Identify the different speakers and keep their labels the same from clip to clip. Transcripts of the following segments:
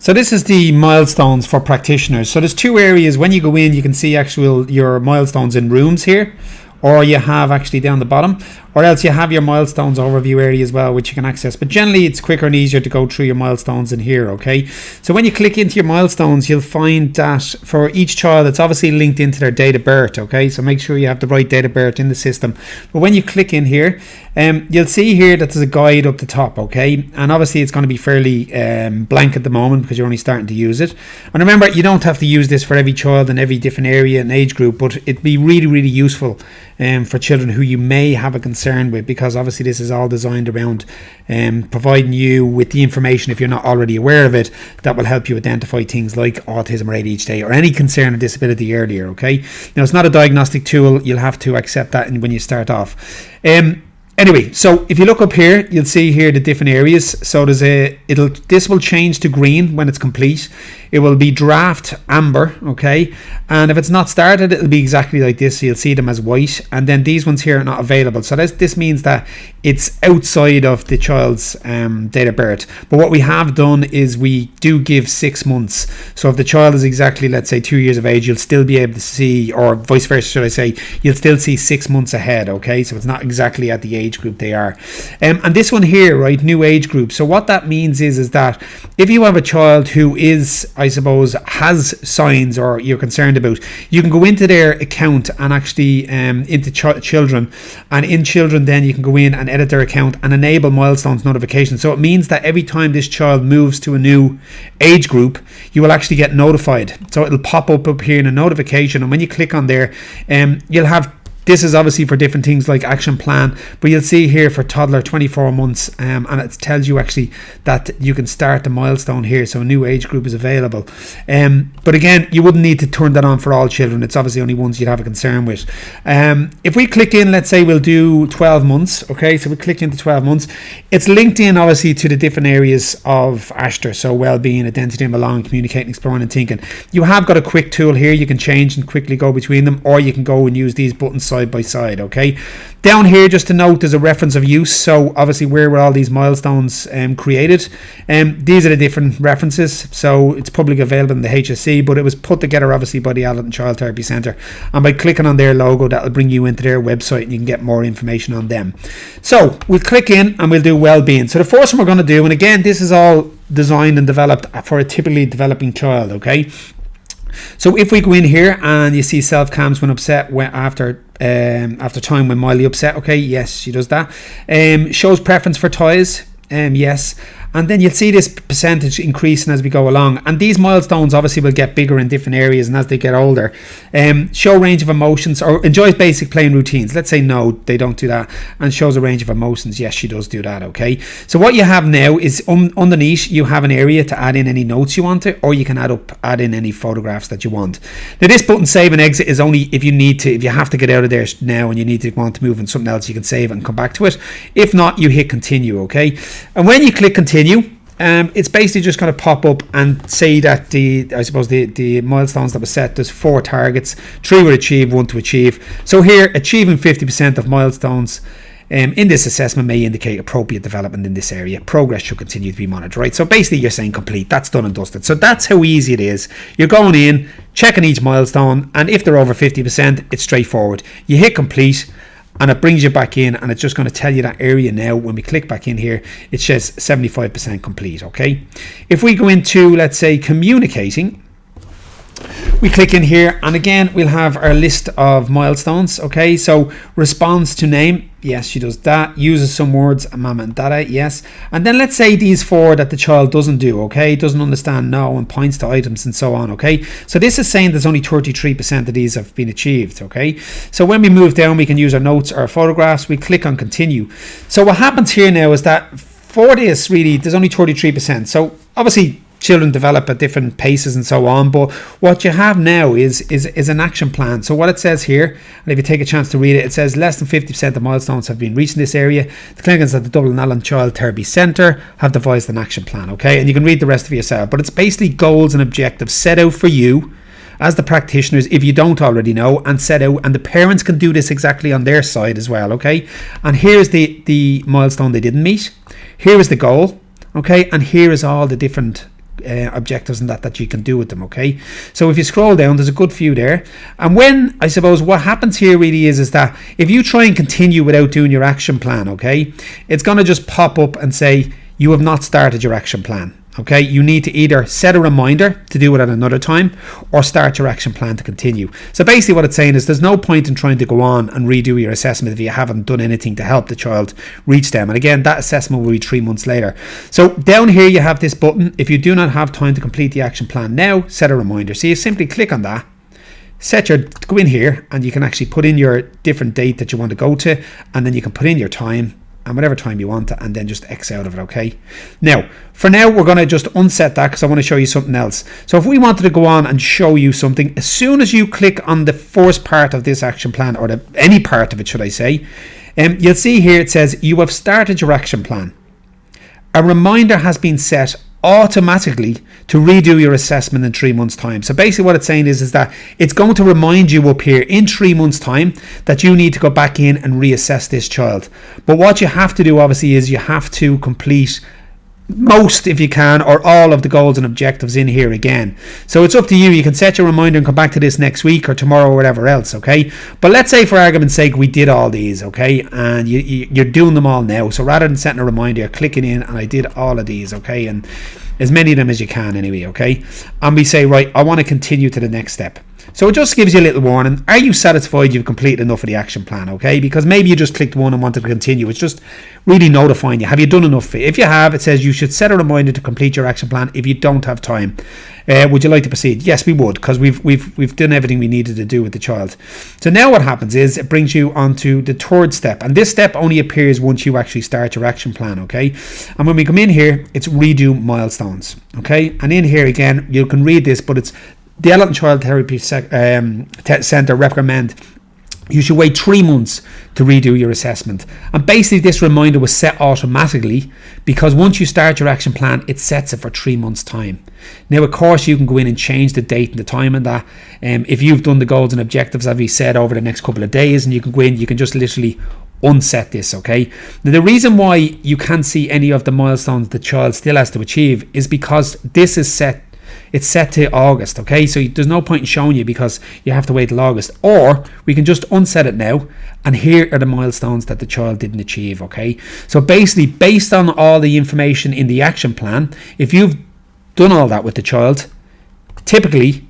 Speaker 1: So this is the milestones for practitioners. So there's two areas. When you go in, you can see your milestones in rooms here, or you have actually down the bottom, or else you have your milestones overview area as well, which you can access. But generally it's quicker and easier to go through your milestones in here, okay? So when you click into your milestones, you'll find that for each child, it's obviously linked into their date of birth, okay? So make sure you have the right date of birth in the system. But when you click in here, you'll see here that there's a guide up the top, okay? And obviously it's going to be fairly blank at the moment because you're only starting to use it. And remember, you don't have to use this for every child in every different area and age group, but it'd be really, really useful for children who you may have a concern with, because obviously this is all designed around providing you with the information, if you're not already aware of it, that will help you identify things like autism or ADHD or any concern or disability earlier, okay? Now, it's not a diagnostic tool. You'll have to accept that when you start off. Anyway, so if you look up here, you'll see here the different areas. So this will change to green when it's complete. It will be draft amber, okay? And if it's not started, it'll be exactly like this. So you'll see them as white, and then these ones here are not available. So this means that it's outside of the child's date of birth. But what we have done is we do give 6 months. So if the child is exactly, let's say, 2 years of age, you'll still be able to see, or vice versa, should I say, you'll still see 6 months ahead, okay? So it's not exactly at the age group they are. And this one here, right, new age group. So what that means is that if you have a child who is, I suppose, has signs or you're concerned about, you can go into their account and actually into children, and in children then you can go in and edit their account and enable milestones notifications. So it means that every time this child moves to a new age group, you will actually get notified. So it'll pop up here in a notification, and when you click on there, you'll have, this is obviously for different things like action plan, but you'll see here for toddler 24 months, and it tells you actually that you can start the milestone here, so a new age group is available. But again, you wouldn't need to turn that on for all children. It's obviously only ones you'd have a concern with. If we click in, let's say we'll do 12 months, okay, so we click into 12 months. It's linked in obviously to the different areas of Ashter, so well-being, identity and belonging, communicating, exploring and thinking. You have got a quick tool here, you can change and quickly go between them, or you can go and use these buttons side by side, okay? Down here, just to note, there's a reference of use, so obviously where were all these milestones created. These are the different references, so it's publicly available in the HSC, but it was put together obviously by the Adult and Child Therapy Centre, and by clicking on their logo, that'll bring you into their website and you can get more information on them. So we'll click in and we'll do well-being. So the first one we're going to do, and again, this is all designed and developed for a typically developing child, okay? So if we go in here and you see self-cams when upset, after time when mildly upset, okay, yes, she does that. Shows preference for toys, yes. And then you'll see this percentage increasing as we go along, and these milestones obviously will get bigger in different areas and as they get older. Show range of emotions, or enjoys basic playing routines. Let's say no, they don't do that. And shows a range of emotions. Yes, she does do that, okay? So what you have now is underneath you have an area to add in any notes you want to, or you can add in any photographs that you want. Now this button save and exit is only if you have to get out of there now and you need to want to move on something else, you can save it and come back to it. If not, you hit continue, okay? And when you click continue, it's basically just going to pop up and say that the milestones that were set, there's 4 targets, 3 were achieved, 1 to achieve. So here, achieving 50% of milestones in this assessment may indicate appropriate development in this area. Progress should continue to be monitored, right? So basically you're saying complete. That's done and dusted. So that's how easy it is. You're going in, checking each milestone, and if they're over 50%, it's straightforward. You hit complete, and it brings you back in, and it's just going to tell you that area now. When we click back in here, it says 75% complete, okay? If we go into, let's say, communicating, we click in here, and again we'll have our list of milestones, okay? So responds to name, yes, she does that. Uses some words, mama and dada, yes. And then let's say these 4 that the child doesn't do, okay? Doesn't understand no, and points to items and so on, okay? So this is saying there's only 33% of these have been achieved, okay? So when we move down, we can use our notes or our photographs. We click on continue. So what happens here now is that for this, really, there's only 33%. So obviously children develop at different paces and so on, but what you have now is an action plan. So what it says here, and if you take a chance to read it, it says less than 50% of milestones have been reached in this area. The clinicians at the Dublin Allen Child Therapy Centre have devised an action plan, okay? And you can read the rest of it yourself, but it's basically goals and objectives set out for you as the practitioners, if you don't already know, and set out, and the parents can do this exactly on their side as well, okay? And here's the milestone they didn't meet. Here is the goal, okay? And here is all the different objectives and that you can do with them. Okay, so if you scroll down, there's a good few there. And when, I suppose, what happens here really is that if you try and continue without doing your action plan, okay, it's going to just pop up and say you have not started your action plan. Okay, you need to either set a reminder to do it at another time or start your action plan to continue. So basically what it's saying is there's no point in trying to go on and redo your assessment if you haven't done anything to help the child reach them. And again, that assessment will be 3 months later. So down here you have this button. If you do not have time to complete the action plan now, set a reminder. So you simply click on that, go in here, and you can actually put in your different date that you want to go to, and then you can put in your time and whatever time you want, and then just X out of it. Okay, now for now we're going to just unset that because I want to show you something else. So if we wanted to go on and show you something, as soon as you click on the first part of this action plan, or any part of it should I say, you'll see here it says you have started your action plan. A reminder has been set automatically to redo your assessment in 3 months time. So basically what it's saying is that it's going to remind you up here in 3 months time that you need to go back in and reassess this child. But what you have to do obviously is you have to complete most, if you can, or all of the goals and objectives in here again. So it's up to you. You can set your reminder and come back to this next week or tomorrow or whatever else. Okay, but let's say for argument's sake we did all these, okay, and you're doing them all now. So rather than setting a reminder, you're clicking in and I did all of these, okay, and as many of them as you can anyway. Okay, and we say, right, I want to continue to the next step. So it just gives you a little warning. Are you satisfied you've completed enough of the action plan? Okay, because maybe you just clicked one and wanted to continue. It's just really notifying you. Have you done enough? If you have, it says you should set a reminder to complete your action plan if you don't have time. Would you like to proceed? Yes, we would, because we've done everything we needed to do with the child. So now what happens is it brings you onto the third step, and this step only appears once you actually start your action plan. Okay, and when we come in here, it's redo milestones. Okay, and in here again, you can read this, but it's the Adult and Child Therapy Centre recommend you should wait 3 months to redo your assessment. And basically this reminder was set automatically because once you start your action plan, it sets it for 3 months time. Now of course you can go in and change the date and the time and that. If you've done the goals and objectives, as we said, over the next couple of days, and you can go in, you can just literally unset this. Okay, now the reason why you can't see any of the milestones the child still has to achieve is because this is set. It's set to August, okay? So there's no point in showing you because you have to wait till August. Or we can just unset it now, and here are the milestones that the child didn't achieve, okay? So basically, based on all the information in the action plan, if you've done all that with the child, typically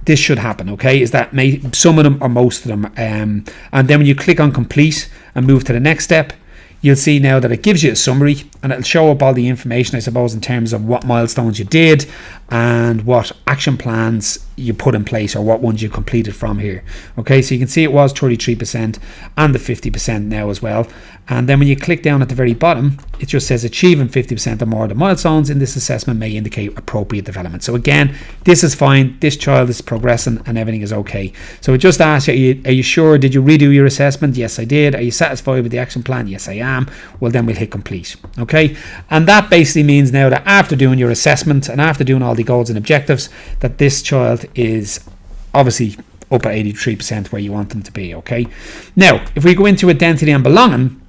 Speaker 1: this should happen, okay? Is that some of them or most of them. And then when you click on complete and move to the next step, you'll see now that it gives you a summary, and it'll show up all the information, I suppose, in terms of what milestones you did and what action plans you put in place, or what ones you completed from here. Okay, so you can see it was 33% and the 50% now as well. And then when you click down at the very bottom, it just says achieving 50% or more of the milestones in this assessment may indicate appropriate development. So again, this is fine. This child is progressing and everything is okay. So it just asks you, are you sure? Did you redo your assessment? Yes, I did. Are you satisfied with the action plan? Yes, I am. Well, then we'll hit complete. Okay, and that basically means now that after doing your assessment and after doing all the goals and objectives, that this child is obviously up at 83% where you want them to be. Okay, now if we go into identity and belonging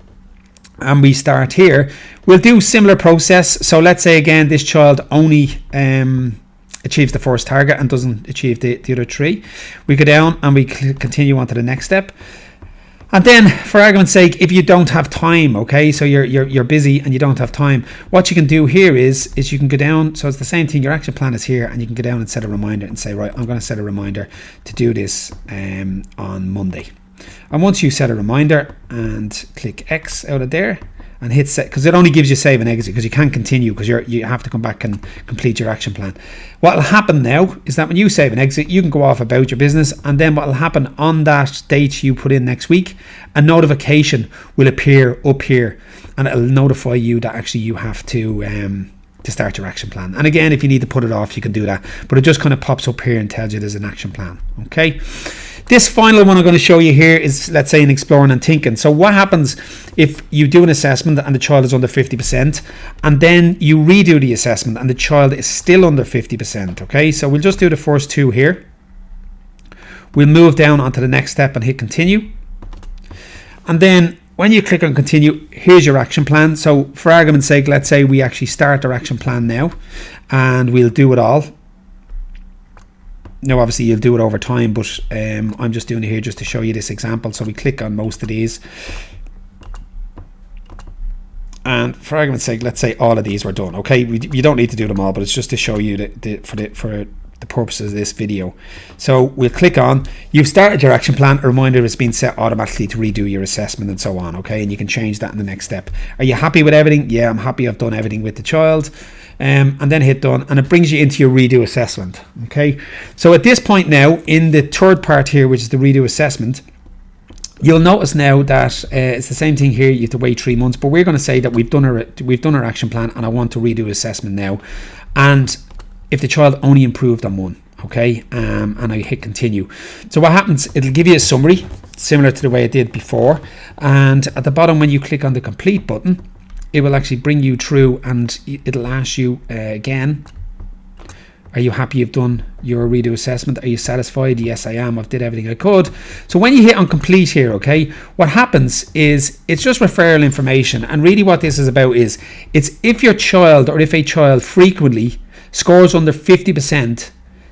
Speaker 1: and we start here, we'll do similar process. So let's say again this child only achieves the first target and doesn't achieve the other three. We go down and we continue on to the next step. And then, for argument's sake, if you don't have time, okay, so you're busy and you don't have time, what you can do here is you can go down. So it's the same thing. Your action plan is here, and you can go down and set a reminder and say, right, I'm going to set a reminder to do this on Monday. And once you set a reminder and click X out of there and hit set, because it only gives you save and exit, because you can't continue because you have to come back and complete your action plan. What will happen now is that when you save and exit, you can go off about your business, and then what will happen on that date you put in next week, a notification will appear up here, and it'll notify you that actually you have to start your action plan. And again, if you need to put it off, you can do that, but it just kind of pops up here and tells you there's an action plan. Okay, this final one I'm going to show you here is, let's say, in exploring and thinking. So what happens if you do an assessment and the child is under 50%, and then you redo the assessment and the child is still under 50%? Okay, so we'll just do the first two here. We'll move down onto the next step and hit continue. And then when you click on continue, here's your action plan. So for argument's sake, let's say we actually start our action plan now, and we'll do it all. Now obviously you'll do it over time, but I'm just doing it here just to show you this example. So we click on most of these, and for argument's sake, let's say all of these were done. Okay, you don't need to do them all, but it's just to show you for the purposes of this video. So we'll click on, you've started your action plan. A reminder has been set automatically to redo your assessment and so on. Okay, and you can change that in the next step. Are you happy with everything? Yeah, I'm happy. I've done everything with the child. And then hit done, and it brings you into your redo assessment. Okay, so at this point now, in the third part here, which is the redo assessment, you'll notice now that it's the same thing here. You have to wait 3 months, but we're going to say that we've done our action plan, and I want to redo assessment now. And if the child only improved on one, okay, and I hit continue. So what happens? It'll give you a summary similar to the way it did before, and at the bottom, when you click on the complete button, it will actually bring you through, and it'll ask you again, are you happy you've done your redo assessment? Are you satisfied? Yes, I am. I've did everything I could. So when you hit on complete here, okay, what happens is it's just referral information. And really what this is about is, it's if your child, or if a child frequently scores under 50%,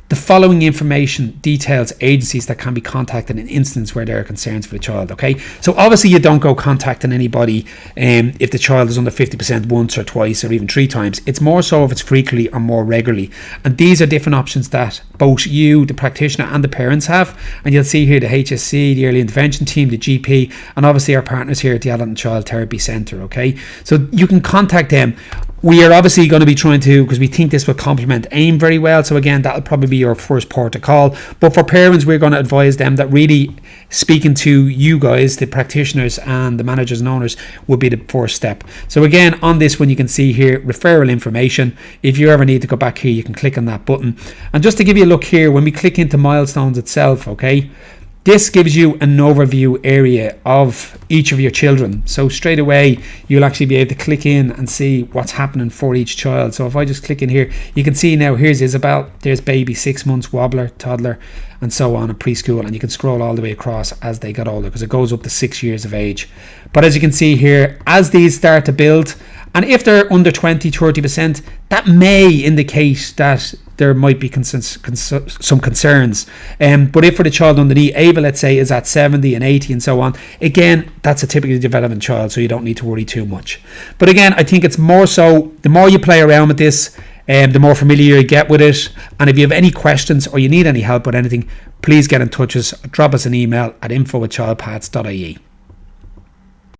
Speaker 1: the following information details agencies that can be contacted in instances where there are concerns for the child. Okay, so obviously you don't go contacting anybody if the child is under 50% once or twice or even 3 times. It's more so if it's frequently or more regularly, and these are different options that both you, the practitioner, and the parents have. And you'll see here the HSC, the early intervention team, the GP, and obviously our partners here at the Adult and Child Therapy Centre. Okay, so you can contact them. We are obviously going to be trying to, because we think this will complement AIM very well. So again, that'll probably be your first port of call. But for parents, we're going to advise them that really speaking to you guys, the practitioners and the managers and owners, would be the first step. So again, on this one, you can see here, referral information. If you ever need to go back here, you can click on that button. And just to give you a look here, when we click into Milestones itself, okay, this gives you an overview area of each of your children. So straight away, you'll actually be able to click in and see what's happening for each child. So if I just click in here, you can see now, here's Isabel, there's baby, 6 months, wobbler, toddler, and so on, and preschool. And you can scroll all the way across as they got older, because it goes up to 6 years of age. But as you can see here, as these start to build, and if they're under 20-30%, that may indicate that there might be some concerns. But if for the child underneath, Ava, let's say, is at 70 and 80 and so on, again, that's a typically developing child, so you don't need to worry too much. But again, I think it's more so, the more you play around with this, the more familiar you get with it. And if you have any questions or you need any help with anything, please get in touch with us. Drop us an email at info@childpaths.ie.